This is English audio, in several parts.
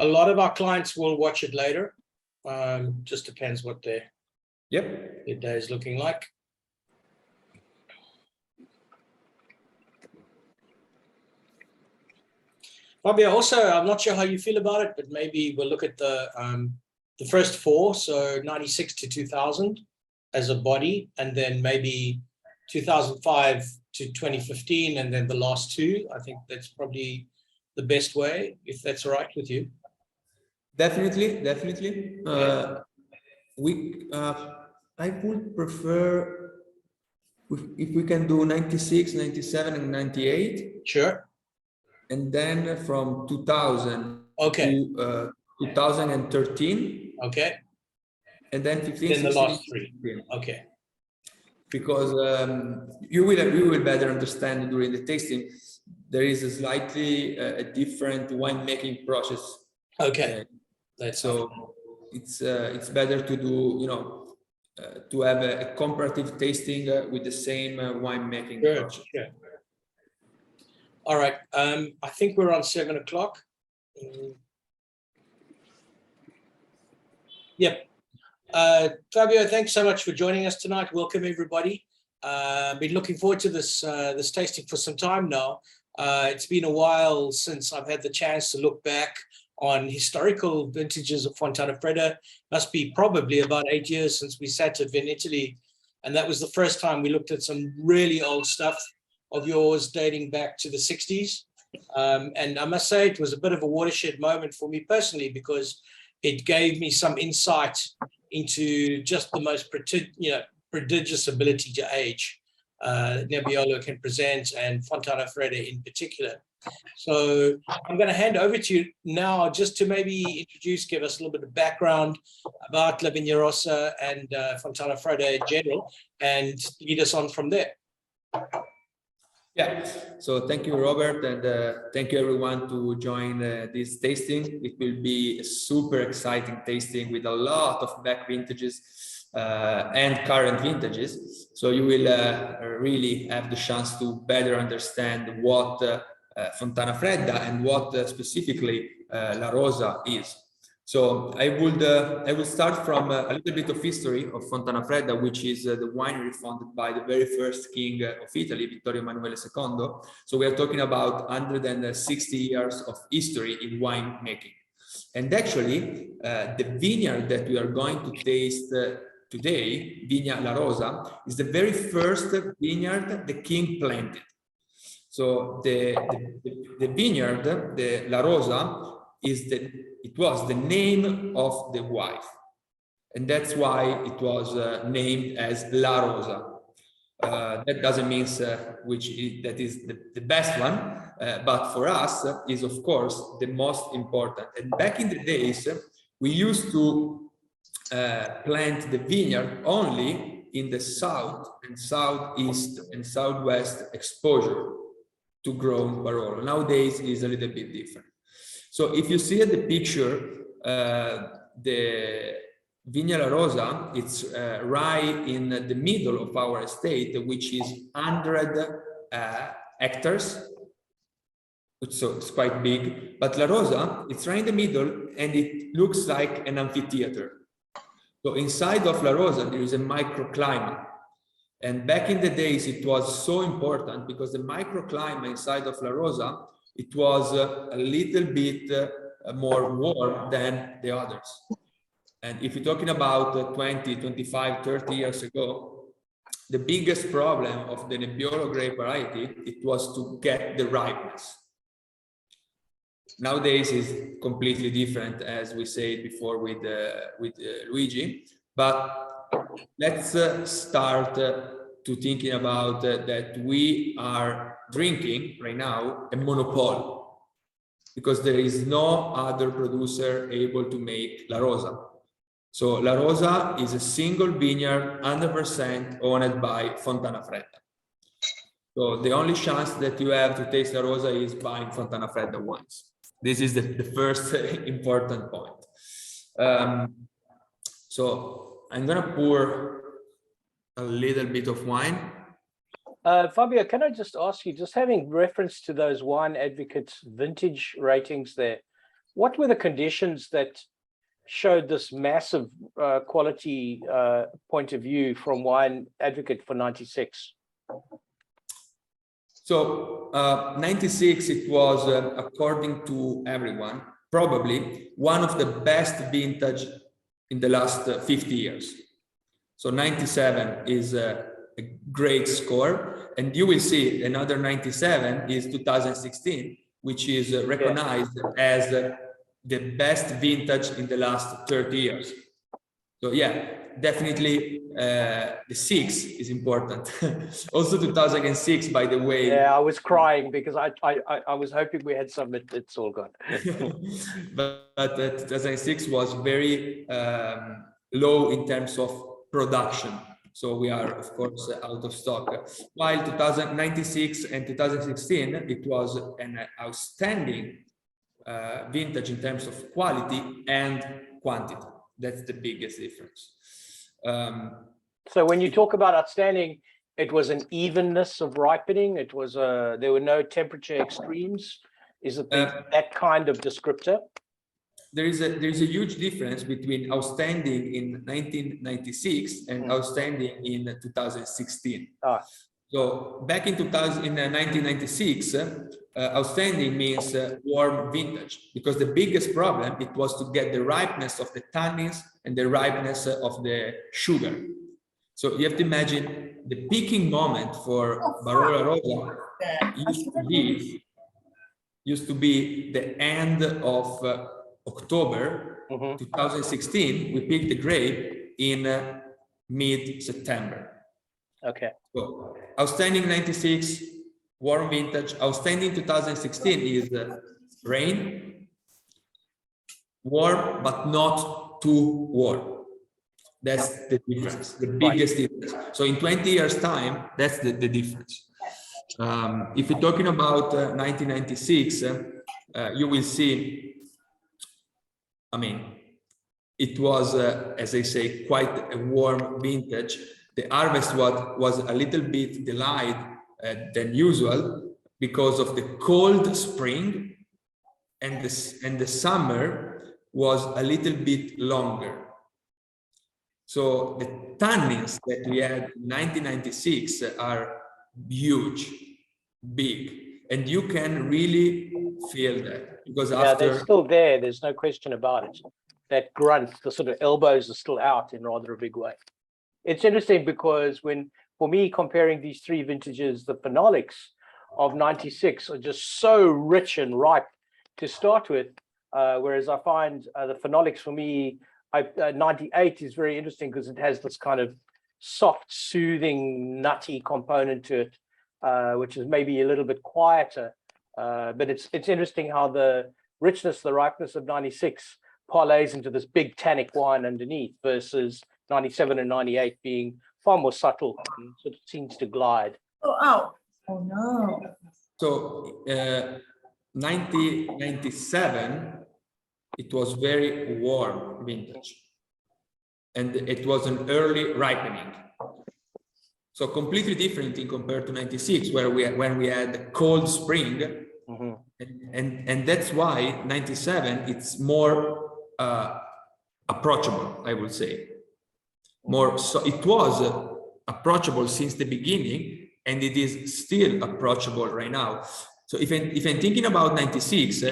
A lot of our clients will watch it later. Just depends what their day is looking like. Fabio, also, I'm not sure how you feel about it, but maybe we'll look at the first four, so 96 to 2000 as a body, and then maybe 2005 to 2015, and then the last two. I think that's probably the best way, if that's all right with you. Definitely. I would prefer if we can do 96, 97, and 98. Sure. And then from 2000 to 2013. Okay. And then 15, then 16, the last three. 17. Okay. Because you will better understand during the tasting. There is a slightly a different winemaking process. Okay. So it's better to do, to have a comparative tasting with the same winemaking process. Sure. All right. I think we're on 7 o'clock. Yep. Fabio, thanks so much for joining us tonight. Welcome, everybody. Been looking forward to this tasting for some time now. It's been a while since I've had the chance to look back on historical vintages of Fontanafredda. Must be probably about 8 years since we sat at Vin Italy, and that was the first time we looked at some really old stuff of yours dating back to the 60s. And I must say it was a bit of a watershed moment for me personally, because it gave me some insight into just the most prodigious ability to age Nebbiolo can present, and Fontanafredda in particular. So I'm going to hand over to you now just to maybe give us a little bit of background about La Vigna Rosa and Fontanafredda in general, and lead us on from there. Yeah, so thank you, Robert, and thank you everyone to join this tasting. It will be a super exciting tasting with a lot of back vintages and current vintages. So you will really have the chance to better understand what Fontanafredda and what specifically La Rosa is. So I will start from a little bit of history of Fontanafredda, which is the winery founded by the very first king of Italy, Vittorio Emanuele II. So we are talking about 160 years of history in winemaking. And actually, the vineyard that we are going to taste today, Vigna La Rosa, is the very first vineyard the king planted. So the vineyard, the La Rosa, it was the name of the wife, and that's why it was named as La Rosa. That doesn't mean that is the best one, but for us is of course the most important. And back in the days, we used to plant the vineyard only in the south and southeast and southwest exposure to grow Barolo. Nowadays is a little bit different. So if you see at the picture, the Vigna La Rosa, it's right in the middle of our estate, which is 100 hectares. So it's quite big, but La Rosa, it's right in the middle and it looks like an amphitheater. So inside of La Rosa, there is a microclimate. And back in the days, it was so important because the microclimate inside of La Rosa, it was a little bit more warm than the others. And if you're talking about 20, 25, 30 years ago, the biggest problem of the Nebbiolo grape variety, it was to get the ripeness. Nowadays is completely different, as we said before with Luigi. But let's start to thinking about that we are drinking right now a monopoly, because there is no other producer able to make La Rosa. So La Rosa is a single vineyard, 100% owned by Fontanafredda. So the only chance that you have to taste La Rosa is buying Fontanafredda wines. This is the first important point. So I'm gonna pour a little bit of wine. Fabio, can I just ask you, just having reference to those Wine Advocates vintage ratings there, what were the conditions that showed this massive quality point of view from wine advocate for 96? So 96, it was, according to everyone, probably one of the best vintage in the last 50 years. So 97 is a great score, and you will see another 97 is 2016, which is recognized as the best vintage in the last 30 years. So yeah, definitely the 6 is important. Also 2006, by the way. Yeah, I was crying because I was hoping we had some. It's all gone. but 2006 was very low in terms of production. So we are, of course, out of stock. While 2096 and 2016, it was an outstanding vintage in terms of quality and quantity. That's the biggest difference. So when you talk about outstanding, it was an evenness of ripening. It was there were no temperature extremes. Is it that kind of descriptor? There is a huge difference between outstanding in 1996 and outstanding in 2016. So back in 1996, outstanding means warm vintage, because the biggest problem, it was to get the ripeness of the tannins and the ripeness of the sugar. So you have to imagine the peaking moment for Barolo La Rosa used to be the end of October 2016. We picked the grape in mid-September. Okay. So outstanding 96, warm vintage. Outstanding 2016 is rain, warm but not too warm. That's the difference, the biggest difference. So in 20 years time, that's the difference. If you're talking about 1996, you will see, I mean, it was, as I say, quite a warm vintage. The harvest was a little bit delayed than usual because of the cold spring, and the summer was a little bit longer. So the tannins that we had in 1996 are huge, big, and you can really feel that, because after they're still there. There's no question about it. That grunt, the sort of elbows are still out in rather a big way. It's interesting because for me, comparing these three vintages, the phenolics of 96 are just so rich and ripe to start with, whereas I find the phenolics for me, 98 is very interesting because it has this kind of soft, soothing, nutty component to it, which is maybe a little bit quieter. But it's interesting how the richness, the ripeness of 96 parlays into this big tannic wine underneath, versus 97 and 98 being far more subtle and sort of seems to glide. Oh no. So 1997, it was very warm vintage, and it was an early ripening. So completely different in compared to 96, where when we had a cold spring, and that's why 97 it's more approachable, I would say. More so, it was approachable since the beginning, and it is still approachable right now. So if I'm thinking about 96,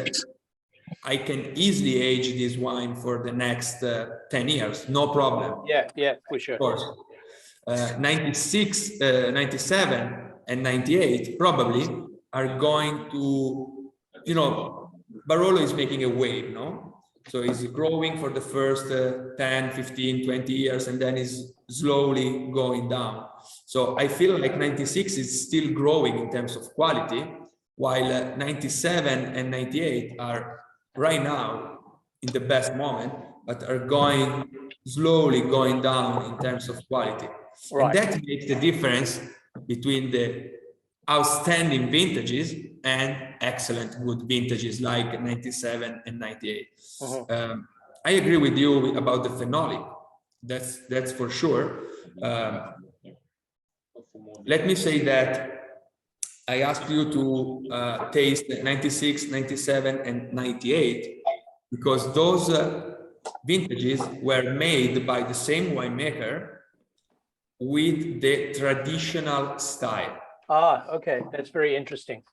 I can easily age this wine for the next 10 years, no problem. Yeah, for sure. Of course. 96, 97 and 98 probably are going to, Barolo is making a wave, no? So it's growing for the first 10, 15, 20 years, and then is slowly going down. So I feel like 96 is still growing in terms of quality, while 97 and 98 are right now in the best moment, but are slowly going down in terms of quality. Right. And that makes the difference between the outstanding vintages and excellent good vintages like 97 and 98. I agree with you about the phenolic. That's for sure. Let me say that I asked you to taste 96, 97, and 98, because those vintages were made by the same winemaker with the traditional style. Ah, okay, that's very interesting.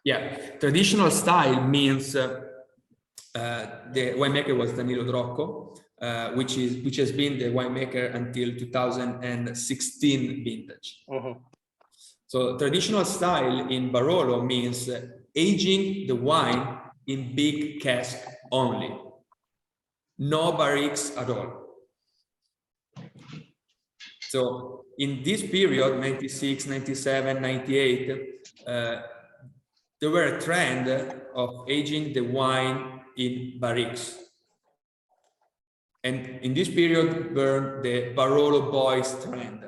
Yeah, traditional style means the winemaker was Danilo Drocco, which has been the winemaker until 2016 vintage. So traditional style in Barolo means aging the wine in big cask only, no barriques at all. So in this period, 96, 97, 98, there were a trend of aging the wine in barriques. And in this period burned the Barolo Boys trend.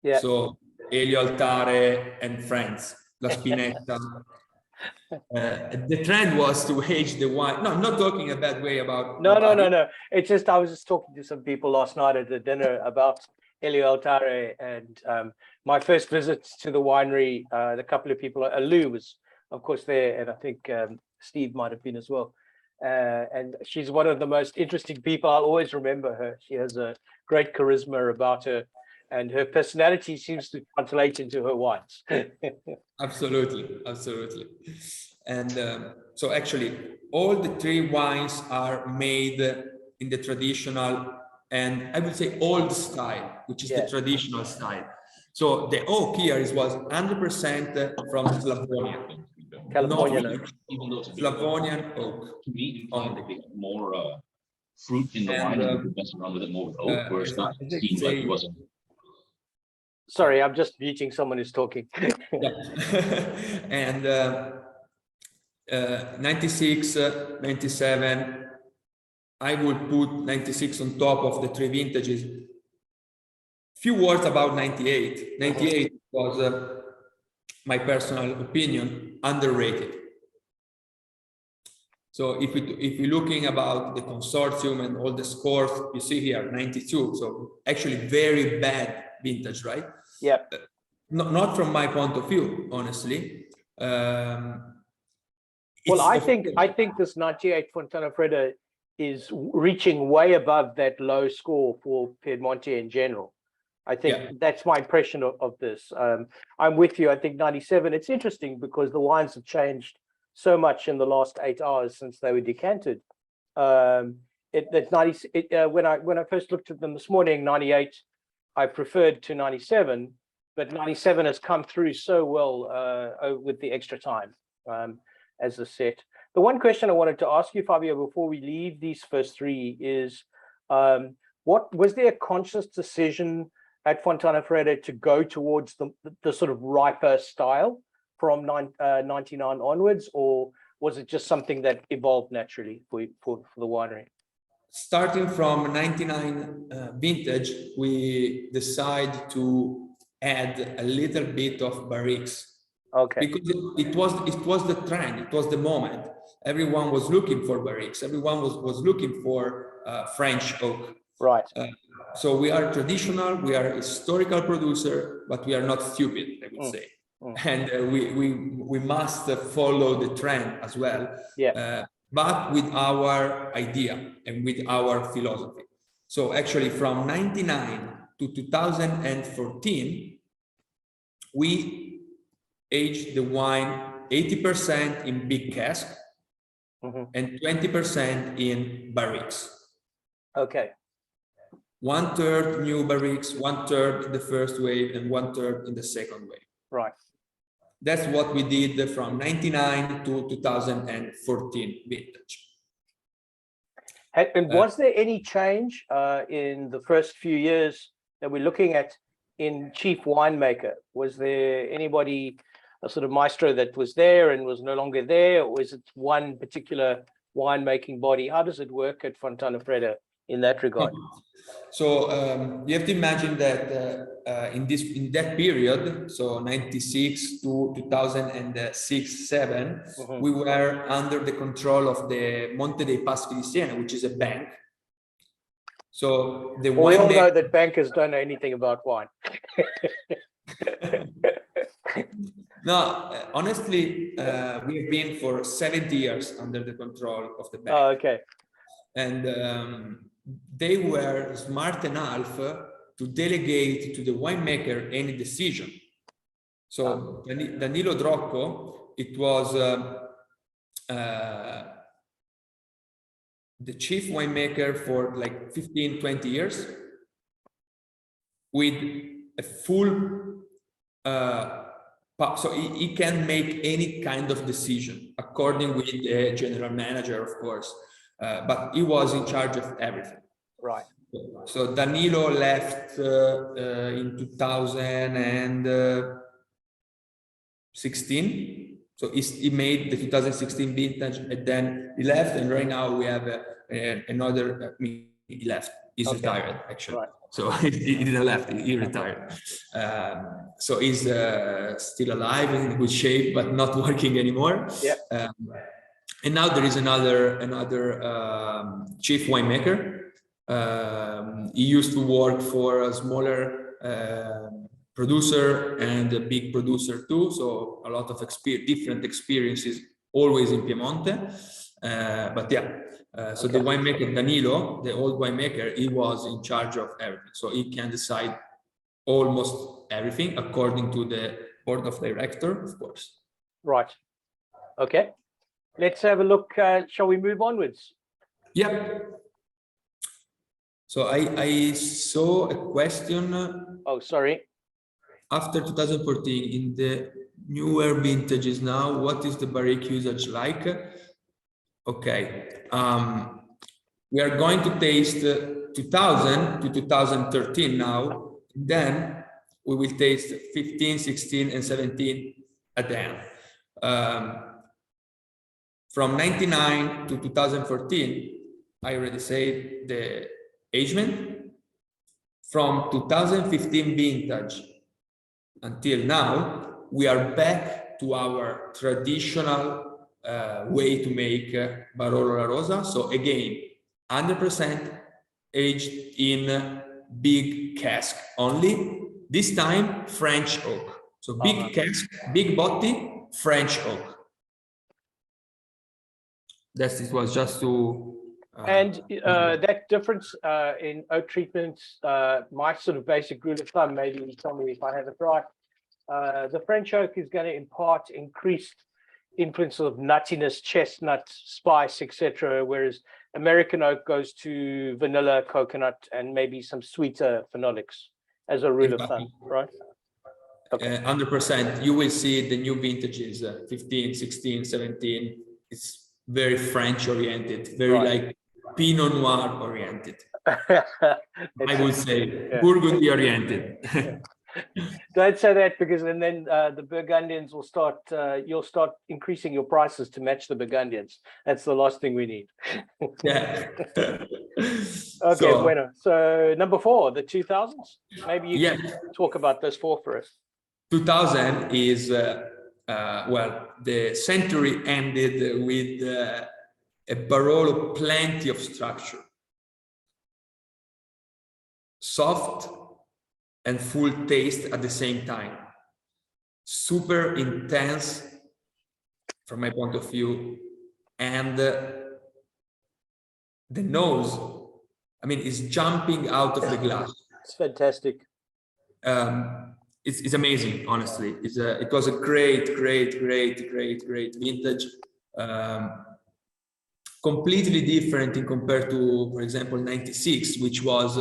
Yeah. So Elio Altare and friends, La Spinetta. The trend was to age the wine. No, I'm not talking a bad way about. No. It's just, I was just talking to some people last night at the dinner about Elio Altare, and my first visits to the winery, the couple of people, Lou was of course there, and I think Steve might have been as well. And she's one of the most interesting people. I'll always remember her. She has a great charisma about her, and her personality seems to translate into her wines. Absolutely. And so actually all the three wines are made in the traditional, and I would say old style, which is the traditional style. So the oak here was 100% from Slavonian. California, even though it's Slavonian oak. to me, implying a bit more fruit in the wine, and you could mess around with it more with oak, where it's not seemed like it wasn't. Sorry, I'm just muting someone who's talking. And 96, 97, I would put 96 on top of the three vintages. Few words about 98. 98 was, my personal opinion, underrated. So if we're looking about the consortium and all the scores, you see here 92. So actually very bad vintage, right? Yeah. Not from my point of view, honestly. Well, I think this 98 Fontanafredda is reaching way above that low score for Piedmonte in general. I think that's my impression of this. I'm with you. I think 97. It's interesting because the wines have changed so much in the last 8 hours since they were decanted. When I first looked at them this morning, 98, I preferred to 97, but 97 has come through so well with the extra time as a set. The one question I wanted to ask you, Fabio, before we leave these first three is, what was there a conscious decision at Fontanafredda to go towards the sort of riper style from 99 onwards, or was it just something that evolved naturally for the winery? Starting from 99 vintage, we decided to add a little bit of barriques. Okay. Because it was the trend, it was the moment. Everyone was looking for barriques. Everyone was looking for French oak. Right. So we are traditional, we are a historical producer, but we are not stupid, I would say. And we must follow the trend as well. But with our idea and with our philosophy. So actually from 99 to 2014, we aged the wine 80% in big cask and 20% in barriques. Okay. 1/3 new barriques, 1/3 in the first wave, and 1/3 in the second wave. Right. That's what we did from 99 to 2014 vintage. And was there any change in the first few years that we're looking at in chief winemaker? Was there anybody, a sort of maestro that was there and was no longer there, or is it one particular winemaking body? How does it work at Fontanafredda in that regard? So you have to imagine that in that period, so 96 to 2006-07, we were under the control of the Monte dei Paschi di Siena, which is a bank. So we all know that bankers don't know anything about wine. No, honestly, we have been for 70 years under the control of the bank. Oh, okay. and they were smart enough to delegate to the winemaker any decision. So Danilo Drocco, it was the chief winemaker for like 15-20 years, with a full so he can make any kind of decision according with the general manager, of course, but he was in charge of everything. Right. So Danilo left in 2016. So he made the 2016 vintage, and then he left, and right now we have another. He left. He's retired, actually. Right. So he didn't left. He retired. So he's still alive, in good shape, but not working anymore. Yeah. And now there is another chief winemaker. He used to work for a smaller producer and a big producer too, so a lot of different experiences, always in Piemonte. But yeah, so the winemaker Danilo, the old winemaker, he was in charge of everything, so he can decide almost everything according to the board of director, of course. Right. Okay. Let's have a look. Shall we move onwards? Yeah. So I saw a question. Oh, sorry. After 2014, in the newer vintages now, what is the barrique usage like? Okay, we are going to taste 2000 to 2013 now. Then we will taste 15, 16, and 17 at the end. From 99 to 2014, I already said the agement. From 2015 vintage until now, we are back to our traditional way to make Barolo La Rosa. So again, 100% aged in big cask only. This time, French oak. So big cask, big body, French oak. It was just to... And that difference in oak treatments, my sort of basic rule of thumb, maybe you tell me if I have it right, the French oak is going to impart increased influence of nuttiness, chestnut, spice, etc., whereas American oak goes to vanilla, coconut, and maybe some sweeter phenolics as a rule of thumb, right? Okay. 100%. You will see the new vintages, 15, 16, 17. It's very French oriented, very like Pinot Noir oriented. I would say Burgundy oriented. Don't say that, because and then the Burgundians will start, you'll start increasing your prices to match the Burgundians. That's the last thing we need. Yeah. Okay, bueno. So number 4, the 2000s. Maybe you can talk about those 4 for us. 2000 is, well, the century ended with a Barolo plenty of structure. Soft and full taste at the same time. Super intense from my point of view. And the nose, I mean, is jumping out of the glass. It's fantastic. It's amazing, honestly. It was a great vintage. Completely different in compared to, for example, 96, which was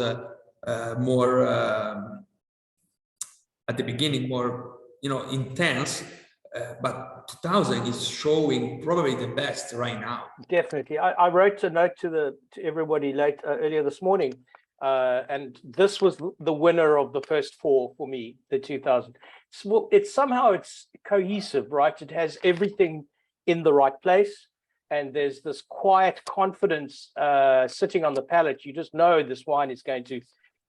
more at the beginning, more intense. But 2000 is showing probably the best right now. Definitely. I wrote a note to everybody earlier this morning. And this was the winner of the first 4 for me, the 2000. It's somehow it's cohesive, right? It has everything in the right place, and there's this quiet confidence sitting on the palate. You just know this wine is going to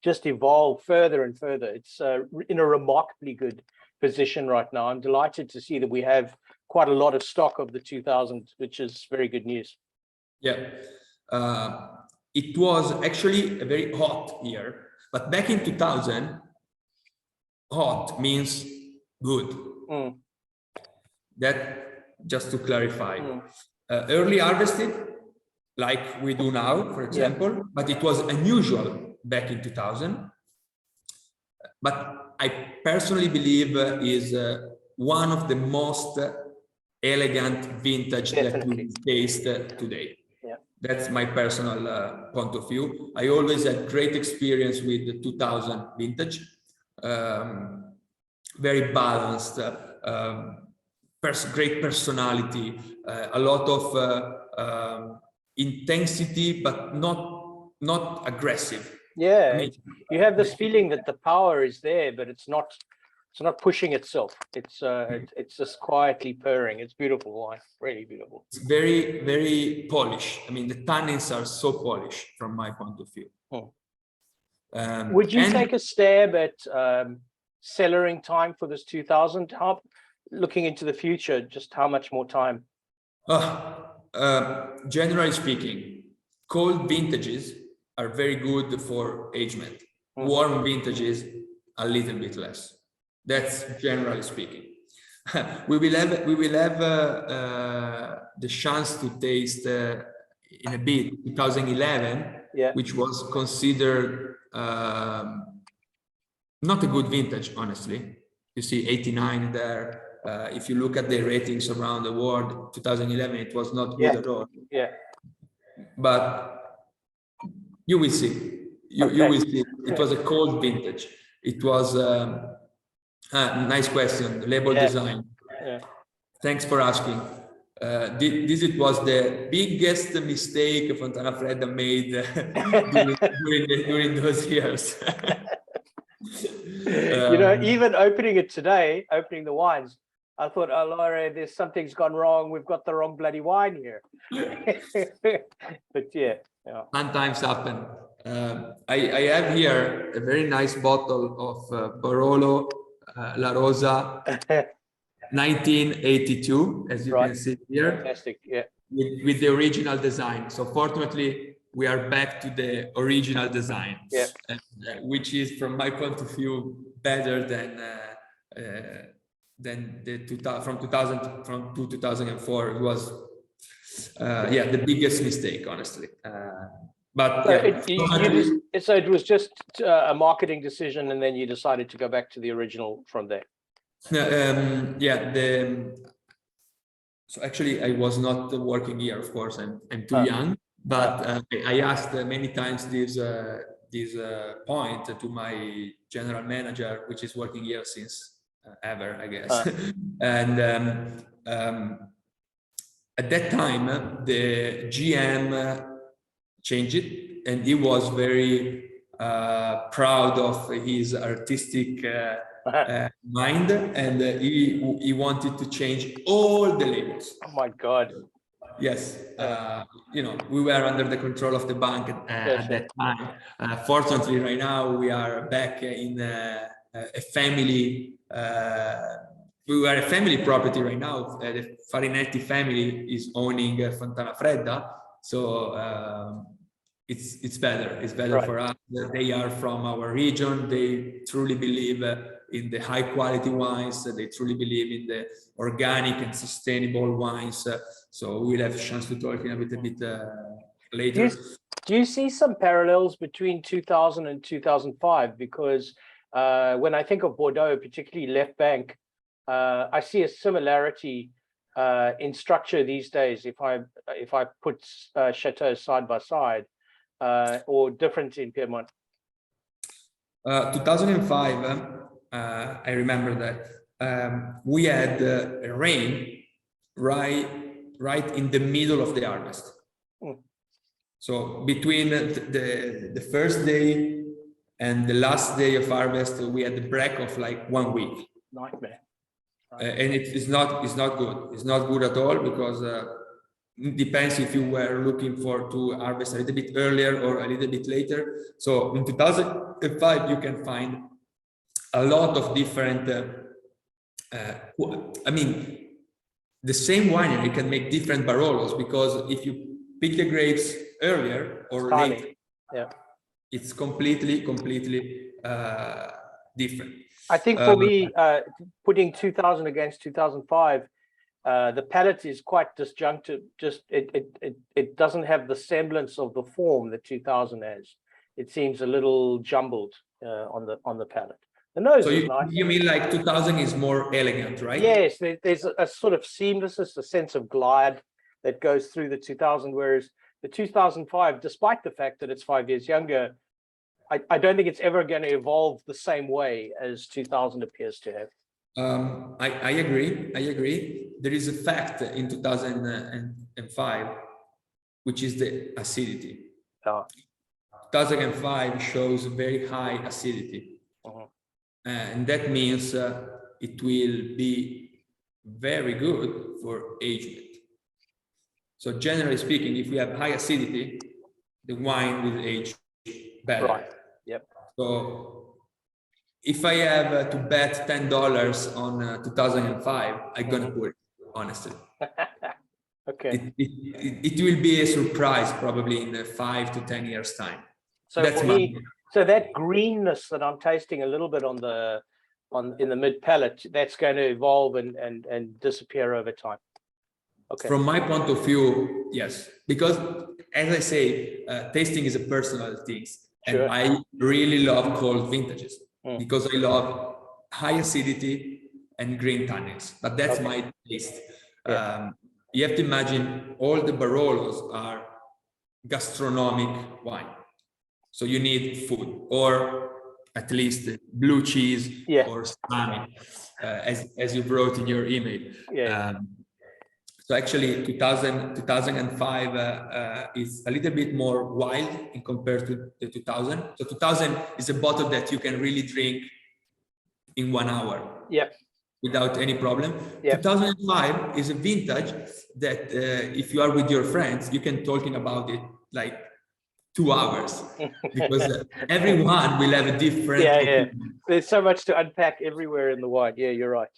just evolve further and further. It's in a remarkably good position right now. I'm delighted to see that we have quite a lot of stock of the 2000, which is very good news. Yeah. It was actually a very hot year, but back in 2000, hot means good. That, just to clarify. Early harvested, like we do now, for example, but it was unusual back in 2000. But I personally believe is one of the most elegant vintage that we taste today. Yeah. That's my personal point of view. I always had great experience with the 2000 vintage, very balanced, great personality, a lot of intensity, but not aggressive. Yeah, I mean, you have this feeling that the power is there, but it's not pushing itself. It's just quietly purring. It's beautiful wine, really beautiful. It's very, very polished. I mean, the tannins are so polished from my point of view. Would you take a stab at cellaring time for this 2000? How, looking into the future, just how much more time? Generally speaking, cold vintages are very good for agement. Warm vintages, a little bit less. That's generally speaking. We will have the chance to taste in a bit 2011, which was considered not a good vintage, honestly. You see 89 there. If you look at the ratings around the world, 2011, it was not good at all. Yeah. But you will see. You will see. It was a cold vintage. It was nice question. The label design. Yeah. Thanks for asking. This was the biggest mistake Fontanafredda made during those years. You know, even opening it today, opening the wines, I thought, oh, Laura, there's something's gone wrong. We've got the wrong bloody wine here. But yeah. Sometimes happen. I have here a very nice bottle of Barolo La Rosa 1982, as you can see here. Fantastic, yeah. With the original design. So fortunately, we are back to the original design, which is, from my point of view, better than from 2004. It was the biggest mistake, honestly. But so it was just a marketing decision, and then you decided to go back to the original from there. So actually, I was not working here, of course. I'm too young, but I asked many times this point to my general manager, which is working here since ever, I guess. And at that time, the GM changed it, and he was very proud of his artistic mind, and he wanted to change all the labels. Oh my God. Yes, you know, we were under the control of the bank at that time. Fortunately, right now we are back in a family. We were a family property right now. The Farinetti family is owning Fontanafredda, so it's better. It's better for us. They are from our region. They truly believe in the high quality wines. They truly believe in the organic and sustainable wines. So we'll have a chance to talk in a bit later. Do you see some parallels between 2000 and 2005? Because when I think of Bordeaux, particularly Left Bank, I see a similarity in structure these days. If I put chateaus side by side, or different in Piedmont. 2005. I remember that we had a rain right in the middle of the harvest. So between the first day and the last day of harvest, we had a break of like 1 week. Nightmare. And it's not good. It's not good at all, because it depends if you were looking to harvest a little bit earlier or a little bit later. So in 2005, you can find a lot of different, I mean, the same winery can make different Barolos, because if you pick the grapes earlier or later, it's completely different. I think for me, putting 2000 against 2005, The palate is quite disjunctive. Just it doesn't have the semblance of the form that 2000 has. It seems a little jumbled on the palate. The nose So is nice. you mean like 2000 is more elegant, right? Yes, there's a sort of seamlessness, a sense of glide that goes through the 2000, whereas the 2005, despite the fact that it's 5 years younger, I don't think it's ever going to evolve the same way as 2000 appears to have. I agree. I agree. There is a fact in 2005, which is the acidity. 2005 shows very high acidity. And that means it will be very good for aging. So generally speaking, if we have high acidity, the wine will age better. Right. Yep. So if I have to bet $10 on 2005, I'm gonna put it, honestly. Okay. It will be a surprise probably in 5 to 10 years time. So That's for me, so that greenness that I'm tasting a little bit in the mid palate, that's going to evolve and disappear over time. Okay. From my point of view, yes, because as I say, tasting is a personal thing, and Sure. I really love cold vintages because I love high acidity and green tannins. But that's my taste. Yeah. You have to imagine all the Barolos are gastronomic wine, so you need food or at least blue cheese or salami, as you wrote in your email. Yeah. So actually 2005 is a little bit more wild in compared to the 2000. So 2000 is a bottle that you can really drink in 1 hour. Yep. Without any problem. Yep. 2005 is a vintage that if you are with your friends, you can talking about it like 2 hours because everyone will have a different opinion. There's so much to unpack everywhere in the wine. Yeah, you're right.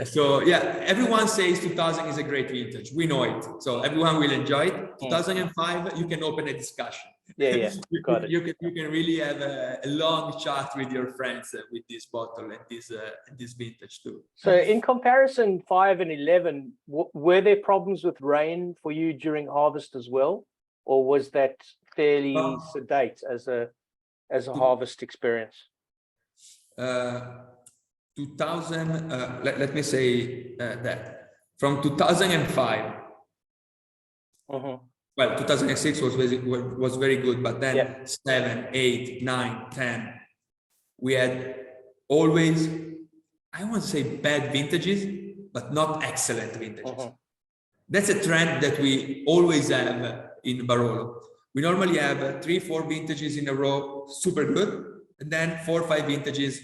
So yeah, everyone says 2000 is a great vintage. We know it. So everyone will enjoy it. 2005, you can open a discussion. Yeah. Got it. You can really have a long chat with your friends with this bottle and this vintage too. So in comparison, 5 and 11, were there problems with rain for you during harvest as well? Or was that fairly sedate as a harvest experience? 2000, let me say that from 2005, well, 2006 was very good, but then 7, 8, 9, 10, we had always, I won't say bad vintages, but not excellent vintages. That's a trend that we always have in Barolo. We normally have 3, 4 vintages in a row, super good, and then 4 or 5 vintages,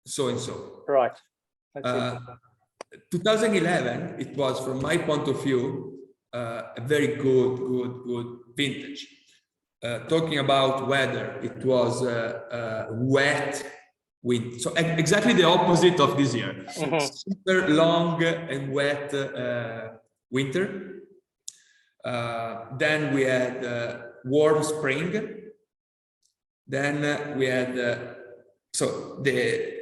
so and so. Right. 2011, it was, from my point of view, a very good vintage. Talking about weather, it was wet wind. So exactly the opposite of this year. Super long and wet winter. Then we had warm spring. Then we had so the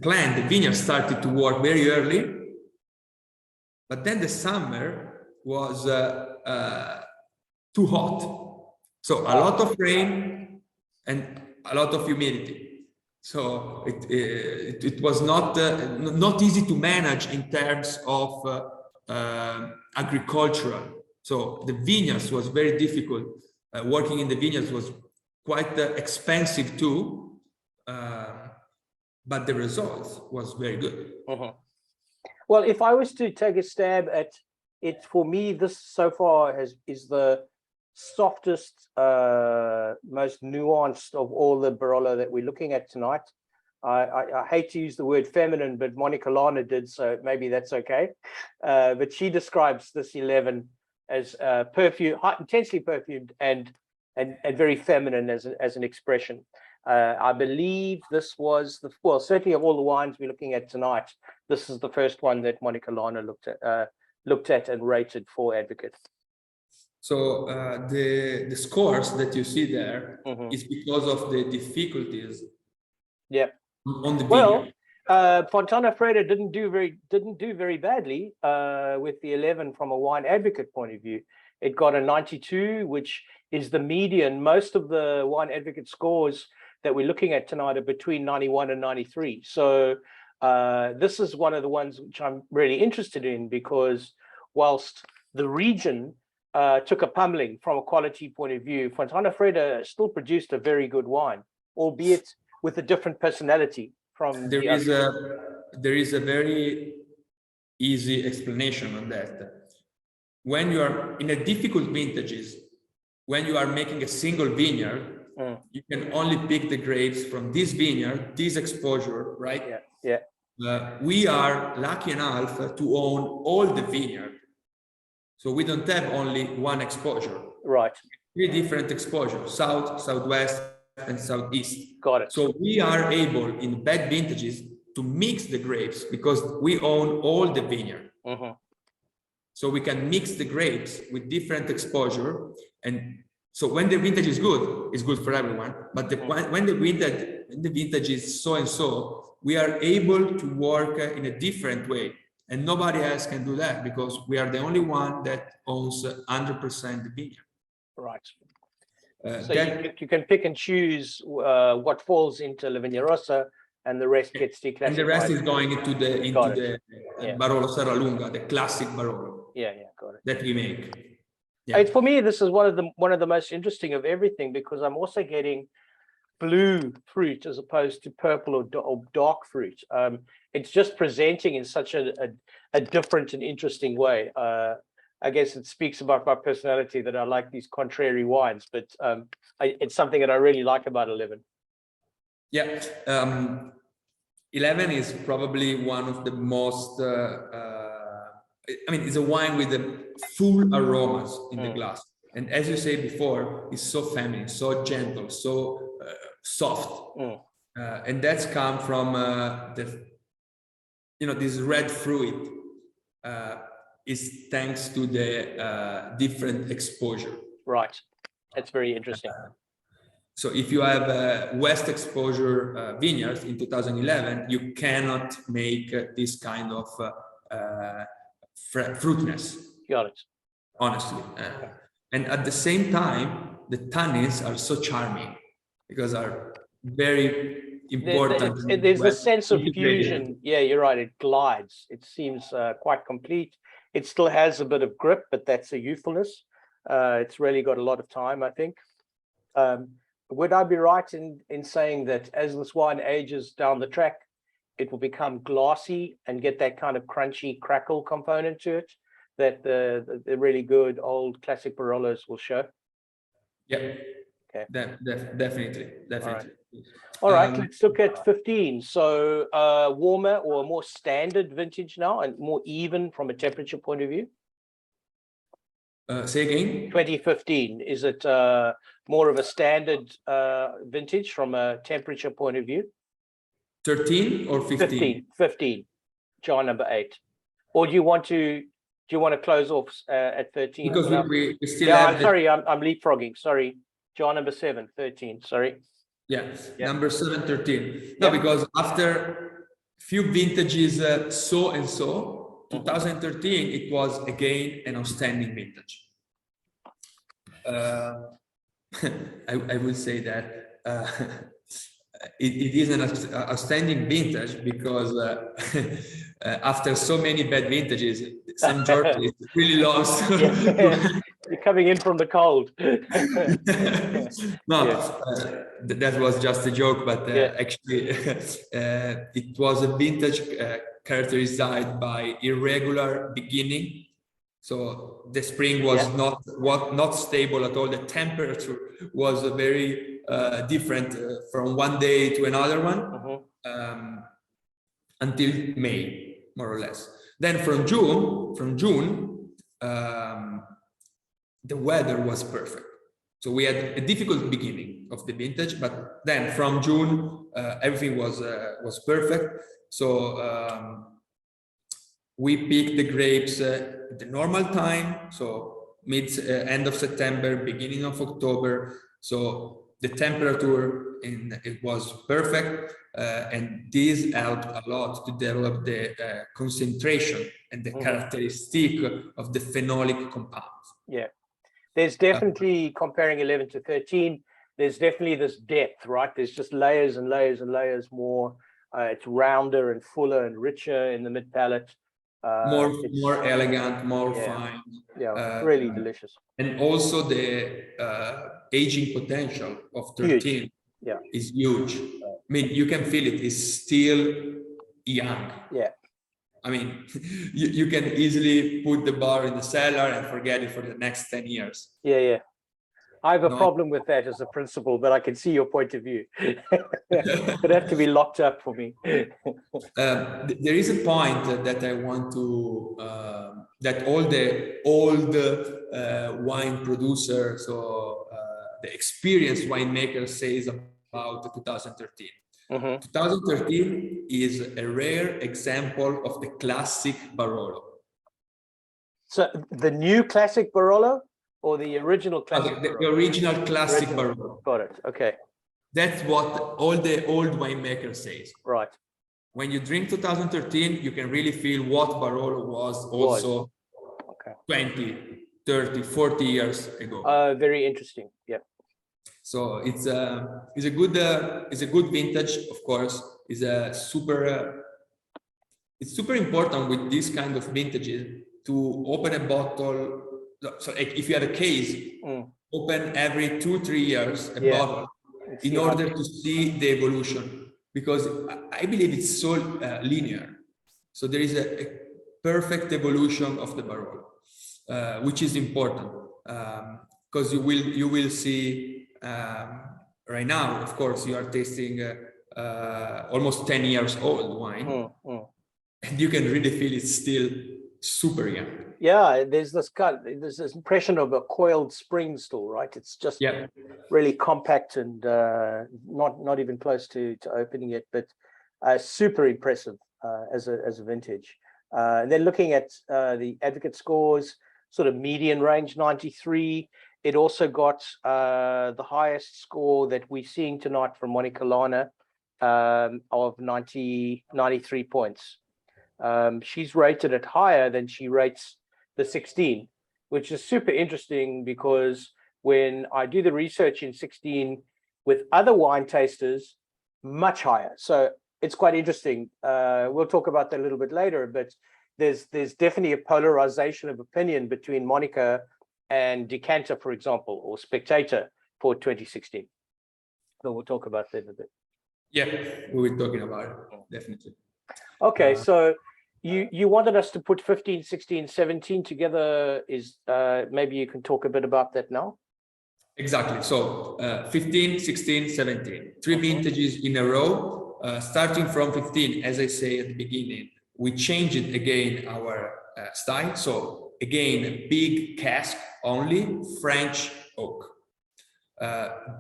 plant, the vineyard started to work very early, but then the summer was too hot. So a lot of rain and a lot of humidity. So it was not easy to manage in terms of agricultural. So the vineyards was very difficult. Working in the vineyards was quite expensive too, but the results was very good. Well, if I was to take a stab at it, for me, this so far is the softest, most nuanced of all the Barolo that we're looking at tonight. I hate to use the word feminine, but Monica Lana did, so maybe that's okay. But she describes this 11 as perfume, intensely perfumed and very feminine as an expression. I believe this was well, certainly of all the wines we're looking at tonight, this is the first one that Monica Lana looked at and rated for Advocate. So the scores that you see there is because of the difficulties on the vineyard. Fontanafredda didn't do very badly with the 11 from a wine advocate point of view. It got a 92, which is the median. Most of the wine advocate scores that we're looking at tonight are between 91 and 93. So this is one of the ones which I'm really interested in, because whilst the region took a pummeling from a quality point of view, Fontanafredda still produced a very good wine, albeit with a different personality from there is a very easy explanation on that. When you are in a difficult vintages, when you are making a single vineyard, you can only pick the grapes from this vineyard, this exposure, right? We are lucky enough to own all the vineyard, so we don't have only one exposure. Right. 3 different exposures: south, southwest, and southeast. Got it. So we are able in bad vintages to mix the grapes because we own all the vineyard. So we can mix the grapes with different exposure, and so when the vintage is good, it's good for everyone. But when the vintage is so and so, we are able to work in a different way, and nobody else can do that because we are the only one that owns 100% the vineyard. Right. So you can pick and choose what falls into La Vigna Rosa, and the rest gets declassified. And the rest is going into the Barolo Serralunga, the classic Barolo. Yeah, got it. That we make. For me, this is one of the most interesting of everything, because I'm also getting blue fruit as opposed to purple or dark fruit. It's just presenting in such a different and interesting way. I guess it speaks about my personality that I like these contrary wines, but it's something that I really like about 11. Yeah, 11 is probably one of the most, I mean, it's a wine with the full aromas in the glass. And as you said before, it's so feminine, so gentle, so soft. And that's come from this red fruit is thanks to the different exposure. Right. That's very interesting. So if you have west exposure vineyards in 2011, you cannot make this kind of fruitness. Got it. Honestly. And at the same time, the tannins are so charming because are very important. There's a sense of fusion. Yeah, you're right. It glides. It seems quite complete. It still has a bit of grip, but that's a youthfulness. It's really got a lot of time, I think. Would I be right in saying that as this wine ages down the track, it will become glassy and get that kind of crunchy crackle component to it that the really good old classic Barolos will show? Yeah. Okay. Definitely. All right, let's look at 15. So warmer or more standard vintage now, and more even from a temperature point of view? Say again? 2015, is it more of a standard vintage from a temperature point of view? 13 or 15? 15, jar number 8. Or do you want to close off at 13? Because we still have. I'm sorry, I'm leapfrogging. Sorry, jar number 7, 13. Sorry. Yeah. Number 7, 13. No, because after few vintages, so and so, 2013, it was again an outstanding vintage. I would say that it is an outstanding vintage because after so many bad vintages, some Georgia is really lost. You're coming in from the cold. That was just a joke, but actually it was a vintage characterized by irregular beginning. So the spring was not stable at all. The temperature was very different from one day to another one until May, more or less. Then from June, the weather was perfect. So we had a difficult beginning of the vintage, but then from June, everything was perfect. So we picked the grapes at the normal time, so end of September, beginning of October. So the temperature it was perfect, and this helped a lot to develop the concentration and the characteristic of the phenolic compounds. Yeah, there's definitely comparing 11 to 13. There's definitely this depth, right? There's just layers and layers and layers more. It's rounder and fuller and richer in the mid palate. More elegant, more fine. Yeah, really delicious. And also the aging potential of 13 is huge. I mean, you can feel it is still young. Yeah. I mean, you can easily put the bar in the cellar and forget it for the next 10 years. Yeah, yeah. I have a problem with that as a principle, but I can see your point of view. It'd have to be locked up for me. There is a point that I want to, that all the old wine producers or the experienced winemakers says about 2013. 2013 is a rare example of the classic Barolo. So the new classic Barolo? Or the original classic? The original classic Barolo. Got it. Okay. That's what all the old winemakers say. Right. When you drink 2013, you can really feel what Barolo was also 20, 30, 40 years ago. Very interesting. Yeah. So it's a good vintage, of course. It's super important with this kind of vintages to open a bottle. So if you have a case, open every 2-3 years a bottle in order to see the evolution, because I believe it's so linear. So there is a perfect evolution of the Barolo, which is important, because you will see right now, of course, you are tasting almost 10 years old wine, and you can really feel it's still super young. Yeah, there's this impression of a coiled spring still, right? It's just really compact and not even close to opening it, but super impressive as a vintage. And then looking at the Advocate scores, sort of median range 93. It also got the highest score that we're seeing tonight from Monica Lana of 93 points. She's rated it higher than she rates the 16, which is super interesting, because when I do the research in 16 with other wine tasters, much higher. So it's quite interesting. We'll talk about that a little bit later, but there's definitely a polarization of opinion between Monica and Decanter, for example, or Spectator for 2016. So we'll talk about that in a bit. Yeah, we were talking about it, definitely. Okay, so you wanted us to put 15, 16, 17 together. Is maybe you can talk a bit about that now? Exactly. So 15, 16, 17, three vintages in a row, starting from 15, as I say at the beginning, we changed it again, our style. So again, big cask only, French oak.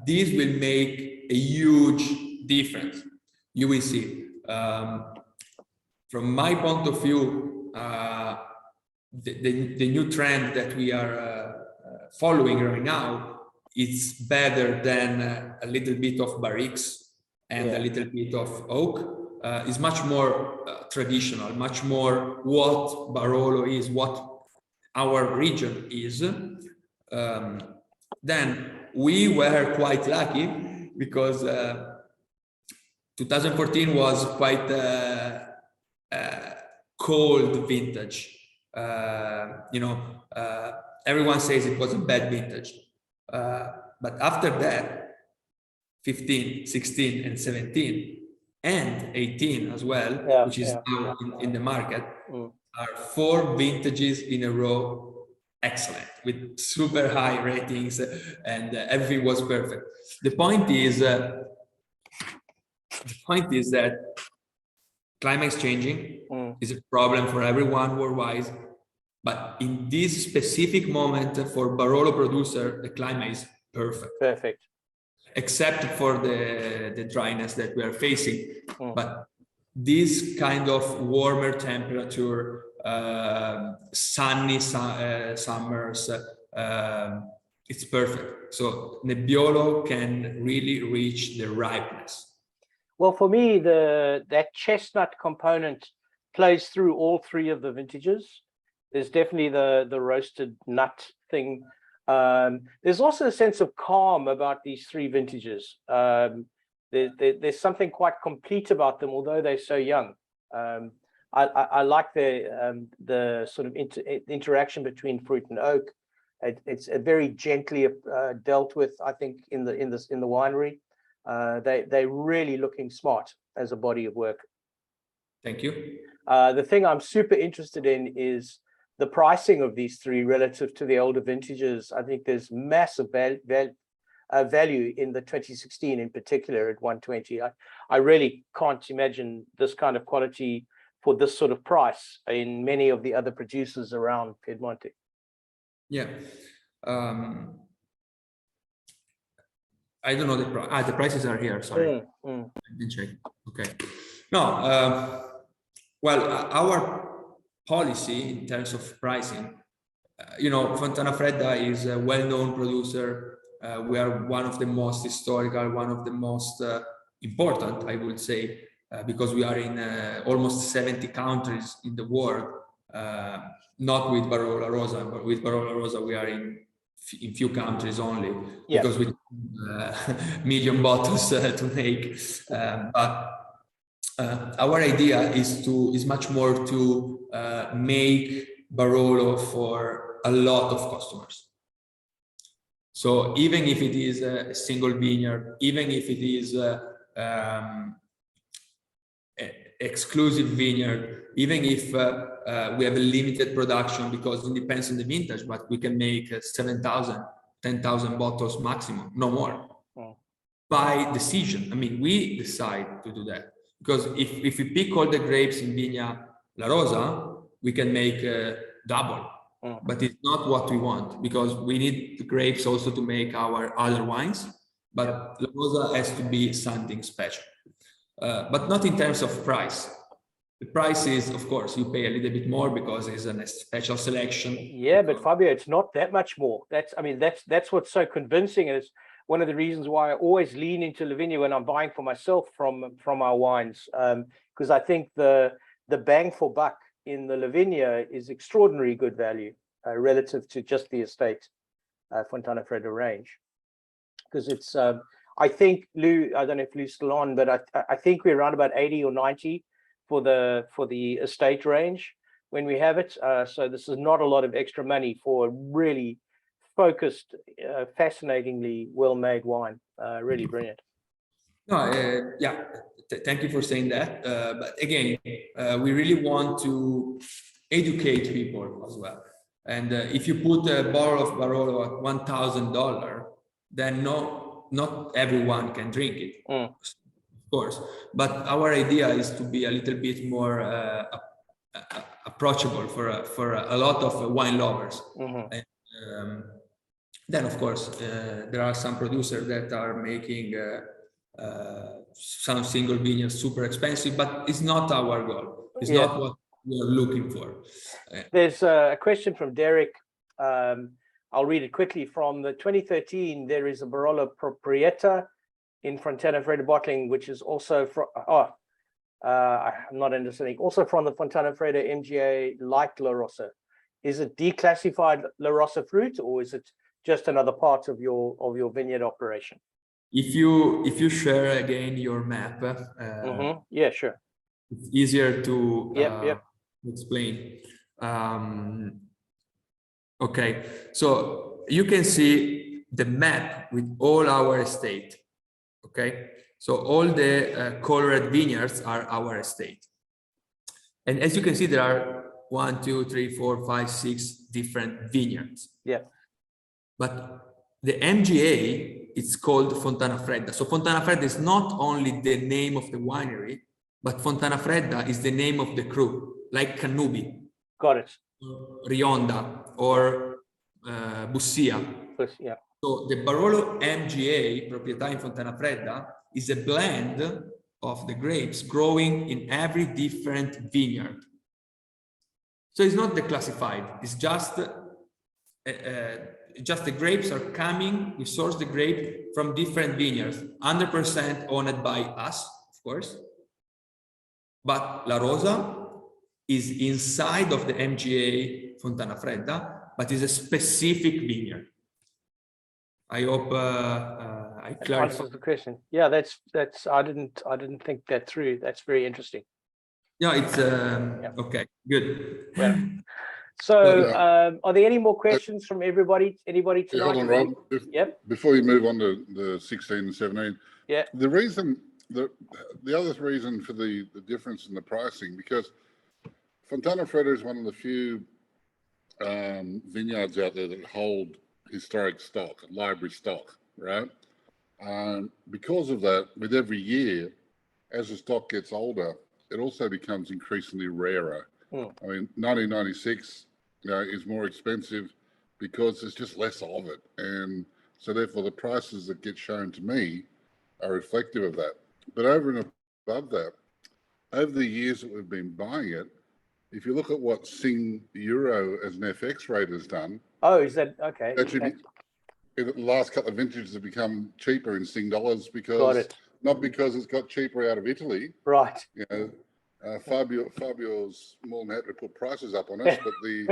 This will make a huge difference. You will see. From my point of view, the new trend that we are following right now, it's better than a little bit of barriques and a little bit of oak. It's much more traditional, much more what Barolo is, what our region is. Then we were quite lucky, because 2014 was quite cold vintage. Everyone says it was a bad vintage. But after that, 15, 16, and 17, and 18 as well, which is now in the market, are 4 vintages in a row, excellent, with super high ratings, and everything was perfect. The point is that climate is changing, is a problem for everyone worldwide, but in this specific moment for Barolo producer, the climate is perfect. Perfect. Except for the dryness that we are facing. But this kind of warmer temperature, sunny summers, it's perfect. So Nebbiolo can really reach the ripeness. Well, for me, that chestnut component plays through all three of the vintages. There's definitely the roasted nut thing. There's also a sense of calm about these three vintages. There's something quite complete about them, although they're so young. I like the sort of interaction between fruit and oak. It's very gently dealt with, I think, in the winery. They're really looking smart as a body of work. Thank you. The thing I'm super interested in is the pricing of these three relative to the older vintages. I think there's massive value in the 2016 in particular at 120. I really can't imagine this kind of quality for this sort of price in many of the other producers around Piedmonte. Yeah. I don't know the price. The prices are here. Sorry. I didn't check. Okay. No. Well, our policy in terms of pricing, Fontanafredda is a well-known producer. We are one of the most historical, one of the most important, I would say, because we are in almost 70 countries in the world. Not with Vigna La Rosa, but with Vigna La Rosa, we are in few countries only, because we million bottles to make. But our idea is much more to make Barolo for a lot of customers. So even if it is a single vineyard, even if it is exclusive vineyard, even if we have a limited production, because it depends on the vintage, but we can make 7,000, 10,000 bottles maximum, no more. By decision. I mean, we decide to do that. Because if we pick all the grapes in Vigna La Rosa, we can make double. But it's not what we want, because we need the grapes also to make our other wines. But La Rosa has to be something special. But not in terms of price. The price is, of course, you pay a little bit more because it's a special selection. Yeah, but Fabio, it's not that much more. That's what's so convincing, and it's one of the reasons why I always lean into Lavinia when I'm buying for myself from our wines, because I think the bang for buck in the Lavinia is extraordinary good value relative to just the estate Fontanafredda range. Because it's, I think, Lou, I don't know if Lou's still on, but I think we're around about 80 or 90 for the estate range when we have it. So this is not a lot of extra money for really focused, fascinatingly well-made wine. Really brilliant. No, yeah, thank you for saying that. But again, we really want to educate people as well. And if you put a bottle of Barolo at $1,000, then not everyone can drink it, of course. But our idea is to be a little bit more approachable for a lot of wine lovers. And, then, of course, there are some producers that are making some single vineyards super expensive, but it's not our goal. It's not what we are looking for. There's a question from Derek. I'll read it quickly. From the 2013, there is a Barolo Proprietà in Fontanafredda bottling, which is also from, I'm not understanding, also from the Fontanafredda MGA like La Rosa. Is it declassified La Rosa fruit, or is it just another part of your vineyard operation? If you share again your map, yeah, sure. It's easier to explain. Okay, so you can see the map with all our estate. Okay, so all the colored vineyards are our estate, and as you can see, there are 1, 2, 3, 4, 5, 6 different vineyards. Yeah. But the MGA, it's called Fontanafredda. So Fontanafredda is not only the name of the winery, but Fontanafredda is the name of the crew, like Cannubi. Got it. Rionda or Boscia. Yeah. So the Barolo MGA, Proprietà in Fontanafredda, is a blend of the grapes growing in every different vineyard. So it's not declassified, it's just just the grapes are coming. We source the grape from different vineyards, 100% owned by us, of course. But La Rosa is inside of the MGA Fontanafredda, but is a specific vineyard. I hope I That clarified. answers the question. Yeah, that's I didn't think that through. That's very interesting. Yeah, it's okay, good. Well, so are there any more questions from everybody? Anybody tonight? Hold on, Rob. Yep. Before you move on to the 16 and 17, Yeah. the reason, the other reason for the difference in the pricing, because Fontanafredda is one of the few vineyards out there that hold historic stock, library stock, right? Because of that, with every year, as the stock gets older, it also becomes increasingly rarer. I mean, 1996 is more expensive because there's just less of it. And so therefore the prices that get shown to me are reflective of that. But over and above that, over the years that we've been buying it, if you look at what Sing Euro as an FX rate has done. Oh, is that okay? Actually, in the last couple of vintages have become cheaper in Sing dollars because not because it's got cheaper out of Italy. Right. You know, Fabio's more than happy to put prices up on us, but the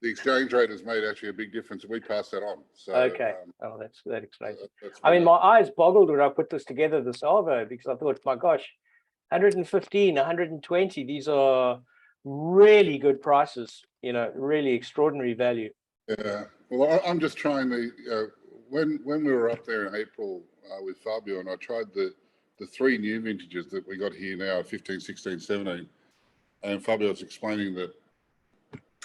exchange rate has made actually a big difference. We pass that on. So okay. That explains it. I mean, my eyes boggled when I put this together, this Arvo, because I thought, my gosh, 115, 120. These are really good prices. You know, really extraordinary value. Yeah. Well, I'm just trying to. When we were up there in April with Fabio, and I tried the three new vintages that we got here now, 15, 16, 17, and Fabio was explaining that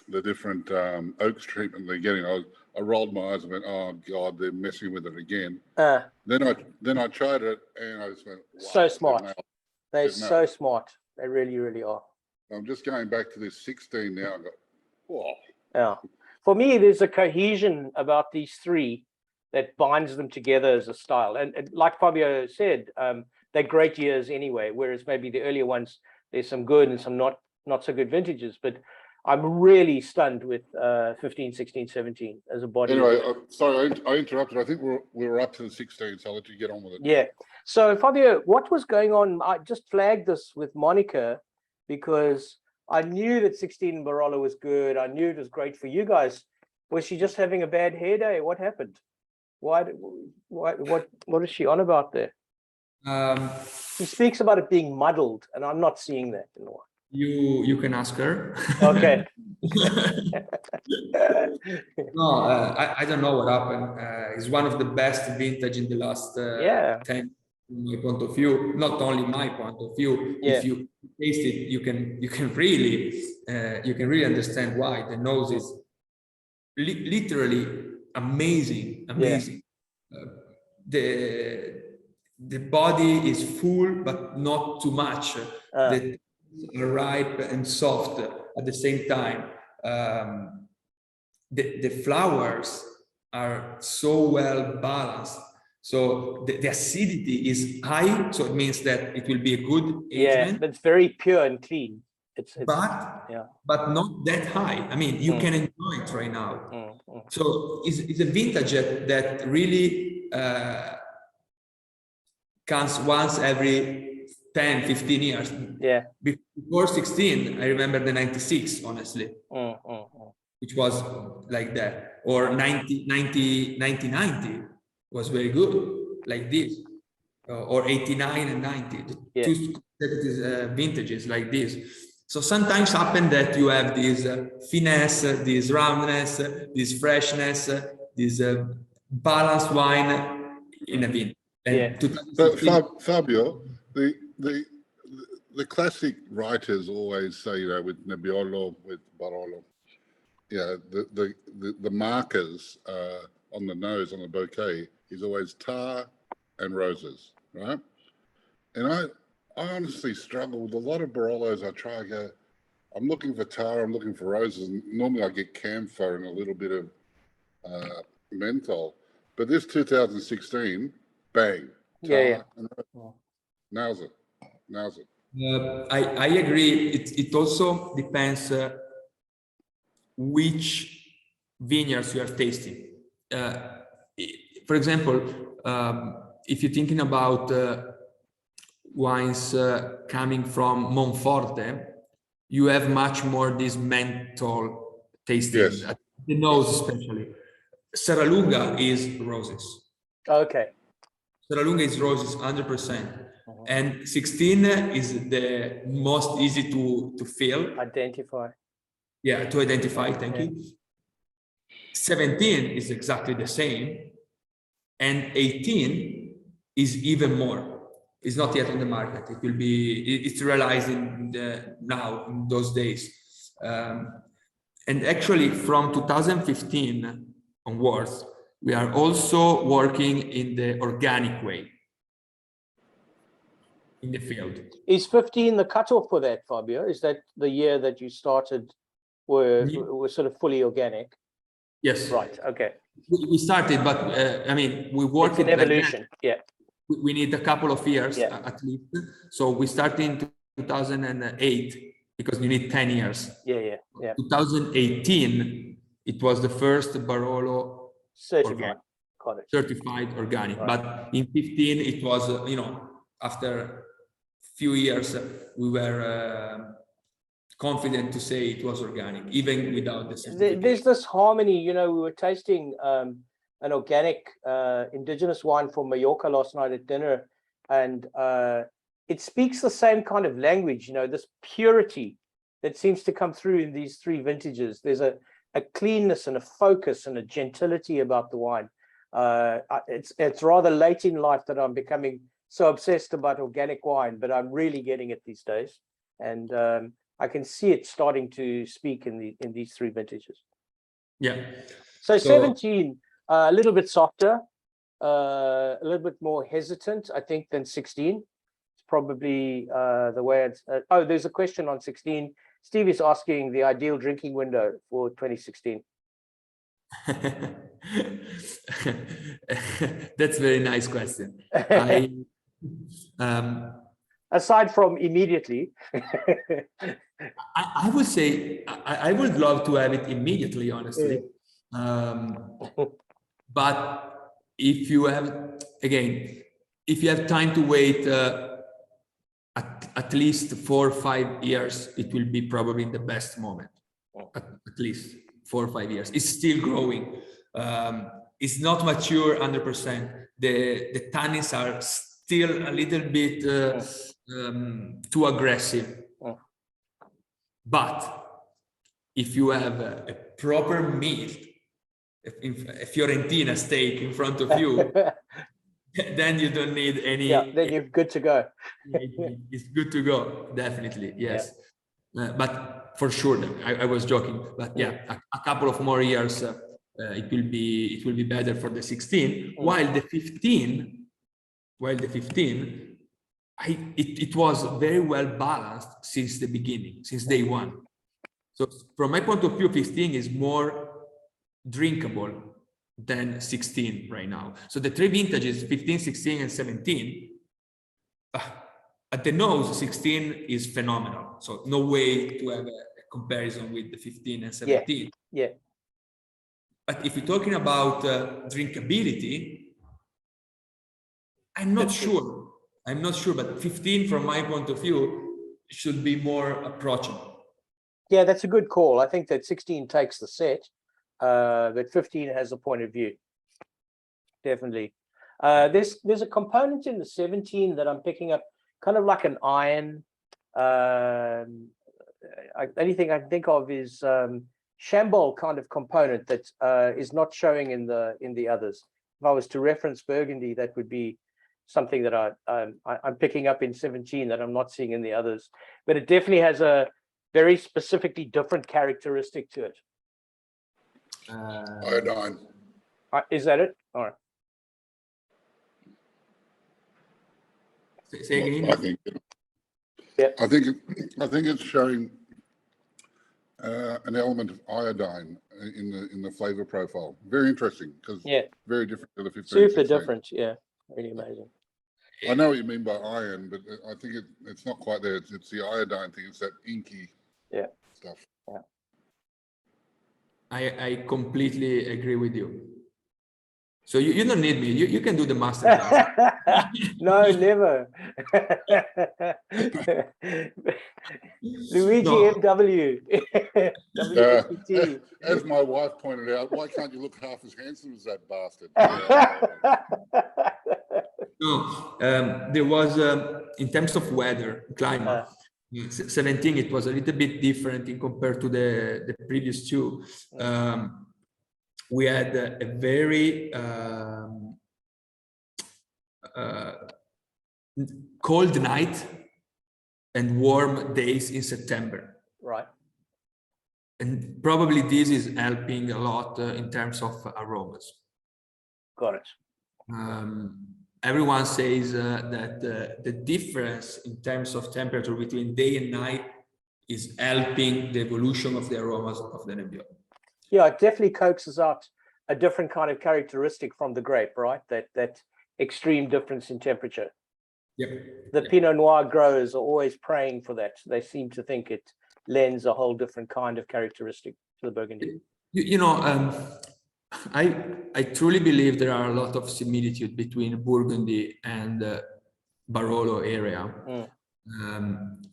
the different oaks treatment they're getting. I rolled my eyes and went, "Oh God, they're messing with it again." Then I tried it, and I just went, wow, so smart. They're so smart. They really, really are. I'm just going back to this 16 now. I got, whoa. Yeah. For me, there's a cohesion about these three that binds them together as a style. And like Fabio said, they're great years anyway, whereas maybe the earlier ones, there's some good and some not so good vintages. But I'm really stunned with 15, 16, 17 as a body. Anyway, sorry, I interrupted. I think we were up to the 16, so I'll let you get on with it. Yeah. So Fabio, what was going on? I just flagged this with Monica because I knew that 16 Barolo was good. I knew it was great for you guys. Was she just having a bad hair day? What happened? What is she on about there? She speaks about it being muddled, and I'm not seeing that in a while. You can ask her. Okay. No, I don't know what happened. It's one of the best vintage in the last 10, from my point of view. Not only my point of view. If you taste it, you can really understand why. The nose is literally amazing. The body is full, but not too much. The ripe and soft at the same time. The flowers are so well balanced. So the acidity is high, so it means that it will be a good agement. But it's very pure and clean. But not that high. I mean, you can enjoy it right now. So it's a vintage that really comes once every 10, 15 years. Yeah. Before 16, I remember the 96, honestly, which was like that. Or 90 was very good, like this. Or 89 and 90, two vintages like this. So sometimes happen that you have this finesse, this roundness, this freshness, this balanced wine in a vintage. But Fabio, the classic writers always say, you know, with Nebbiolo, with Barolo, the markers on the nose, on the bouquet, is always tar and roses, right? And I honestly struggle with a lot of Barolos. I try to go, I'm looking for tar, I'm looking for roses. And normally I get camphor and a little bit of menthol. But this 2016, bang, tar and roses. Nails it. I agree. It also depends which vineyards you are tasting. For example, if you're thinking about wines coming from Monforte, you have much more this menthol tasting, Yes. the nose especially. Serralunga is roses. Okay. Serralunga is roses 100%. And 16 is the most easy to feel. Identify. Yeah, to identify, thank you. 17 is exactly the same. And 18 is even more. It's not yet on the market. It will be, it's realized now, in those days. And actually from 2015 onwards, we are also working in the organic way in the field. Is 15 the cutoff for that, Fabio? Is that the year that you started were sort of fully organic? Yes. Right. Okay. We started, but I mean, we worked It's an evolution. Yeah. We need a couple of years Yeah. at least. So we started in 2008 because you need 10 years. Yeah. 2018, it was the first Barolo Certified. Got it. certified organic. Right. But in 15, it was, you know, after few years, we were confident to say it was organic, even without the certification. There's this harmony, you know, we were tasting an organic indigenous wine from Mallorca last night at dinner, and it speaks the same kind of language, you know, this purity that seems to come through in these three vintages. There's a cleanness and a focus and a gentility about the wine. It's rather late in life that I'm becoming so obsessed about organic wine, but I'm really getting it these days, and I can see it starting to speak in these three vintages. Yeah. So 17, a little bit softer, a little bit more hesitant, I think, than 16. It's probably the way it's. Oh, there's a question on 16. Steve is asking the ideal drinking window for 2016. That's a very nice question. Aside from immediately. I would say I would love to have it immediately, honestly. But if you have, again, if you have time to wait at least 4 or 5 years, it will be probably the best moment. At least 4 or 5 years. It's still growing. It's not mature 100%. The tannins are still a little bit too aggressive. But if you have a proper meal, a Fiorentina steak in front of you, then you don't need any. Yeah, then you're good to go. It's good to go, definitely, yes. But for sure, I was joking. But yeah, a couple of more years, it will be better for the 16. While the 15, it was very well balanced since the beginning, since day one. So from my point of view, 15 is more drinkable than 16 right now. So the three vintages, 15, 16, and 17, at the nose, 16 is phenomenal. So no way to have a comparison with the 15 and 17. Yeah. But if you're talking about drinkability, I'm not sure. But 15, from my point of view, should be more approachable. Yeah, that's a good call. I think that 16 takes the set, but 15 has a point of view. Definitely. There's a component in the 17 that I'm picking up, kind of like an iron. Anything I can think of is Chambol kind of component that is not showing in the others. If I was to reference Burgundy, that would be something that I'm picking up in 17 that I'm not seeing in the others. But it definitely has a very specifically different characteristic to it. Iodine. Is that it? All right. Say again. I think it's showing an element of iodine in the flavor profile. Very interesting, because very different to the 15. Super 16. different, yeah, really amazing. I know what you mean by iron, but I think it's not quite there. It's the iodine thing. It's that inky stuff. I completely agree with you. So you don't need me. You can do the master class. No, never. Luigi No. MW. WSBT. As my wife pointed out, why can't you look half as handsome as that bastard? No, there was, in terms of weather, climate, 17, it was a little bit different in compared to the previous two. We had a very cold night and warm days in September. Right. And probably this is helping a lot in terms of aromas. Got it. Everyone says that the difference in terms of temperature between day and night is helping the evolution of the aromas of the Nebbiolo. Yeah, it definitely coaxes out a different kind of characteristic from the grape, right? That extreme difference in temperature. Yep. The Pinot Noir growers are always praying for that. They seem to think it lends a whole different kind of characteristic to the Burgundy. You know, I truly believe there are a lot of similitude between Burgundy and Barolo area.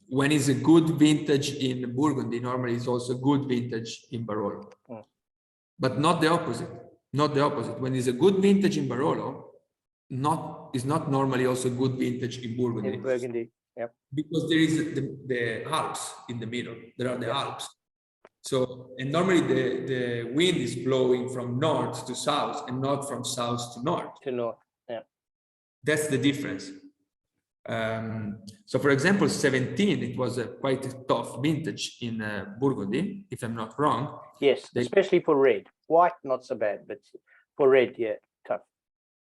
When it's a good vintage in Burgundy, normally it's also good vintage in Barolo. But not the opposite. Not the opposite. When it's a good vintage in Barolo, is not normally also good vintage in Burgundy. In Burgundy, yep. Because there is the Alps in the middle. There are the Alps. So, and normally the wind is blowing from north to south and not from south to north. To north, yeah. That's the difference. So, for example, 17, it was a quite a tough vintage in Burgundy, if I'm not wrong. Yes, especially for red. White, not so bad, but for red, yeah, tough.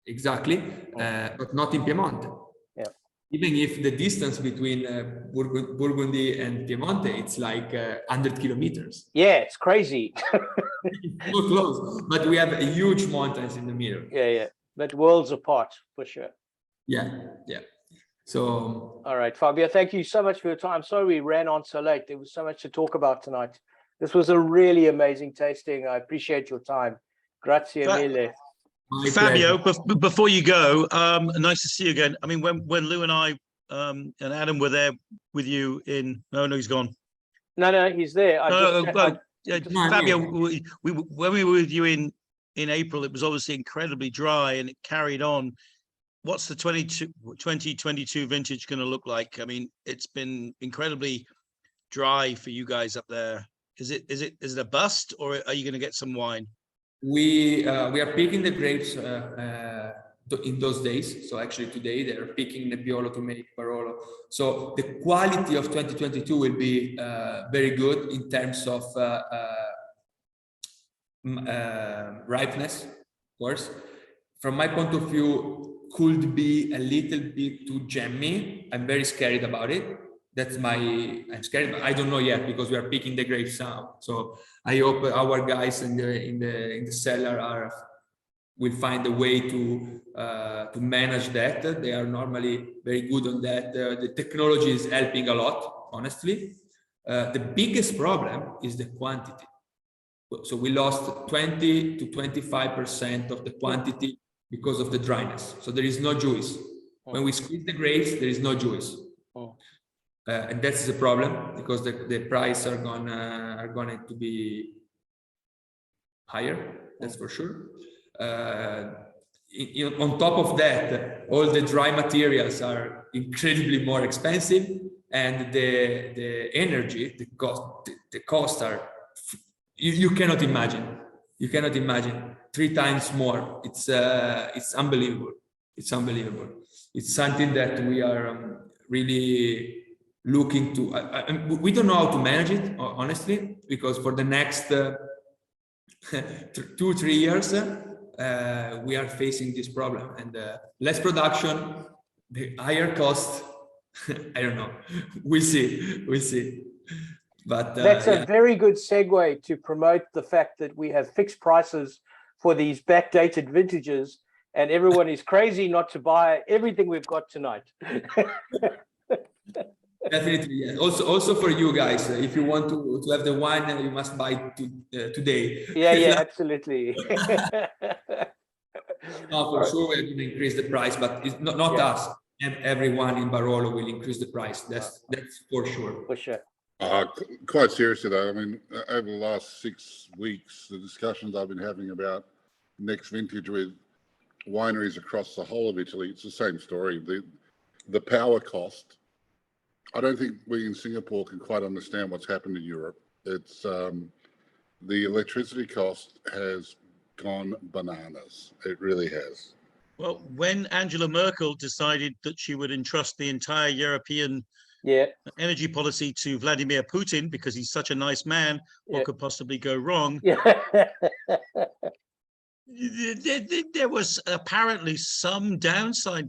Exactly, but not in Piemonte. Yeah. Even if the distance between Burgundy and Piemonte, it's like 100 kilometers. Yeah, it's crazy. So close, but we have a huge mountains in the middle. Yeah, yeah, but worlds apart for sure. Yeah, yeah. So. All right, Fabio, thank you so much for your time. Sorry we ran on so late. There was so much to talk about tonight. This was a really amazing tasting. I appreciate your time. Grazie mille. Fabio, before you go, nice to see you again. I mean, when Lou and I and Adam were there with you in, no, he's gone. No, he's there. Fabio, when we were with you in April, it was obviously incredibly dry and it carried on. What's the 2022 vintage going to look like? I mean, it's been incredibly dry for you guys up there. Is it a bust, or are you going to get some wine? We are picking the grapes in those days. So actually today they are picking Nebbiolo to make Barolo. So the quality of 2022 will be very good in terms of ripeness, of course. From my point of view, could be a little bit too jammy. I'm very scared about it. I'm scared, but I don't know yet because we are picking the grapes now. So I hope our guys in the cellar will find a way to manage that. They are normally very good on that. The technology is helping a lot, honestly. The biggest problem is the quantity. So we lost 20 to 25% of the quantity because of the dryness. So there is no juice. When we squeeze the grapes, there is no juice. And that's the problem because the price are going to be higher, that's for sure. On top of that, all the dry materials are incredibly more expensive, and the energy, the cost are, you cannot imagine. You cannot imagine 3 times more. It's unbelievable. It's unbelievable. It's something that we are really looking to. We don't know how to manage it, honestly, because for the next 2-3 years, we are facing this problem, and less production, the higher cost. I don't know. We'll see. But that's a very good segue to promote the fact that we have fixed prices for these backdated vintages, and everyone is crazy not to buy everything we've got tonight. Definitely, yes. Also for you guys, if you want to have the wine, you must buy today. Yeah, absolutely. No, for sure we're going to increase the price, but it's not Yeah. us. Everyone in Barolo will increase the price. That's for sure. For sure. Quite seriously though, I mean, over the last 6 weeks, the discussions I've been having about next vintage with wineries across the whole of Italy, it's the same story. The power cost, I don't think we in Singapore can quite understand what's happened in Europe. It's the electricity cost has gone bananas. It really has. Well, when Angela Merkel decided that she would entrust the entire European energy policy to Vladimir Putin because he's such a nice man, what could possibly go wrong? There was apparently some downside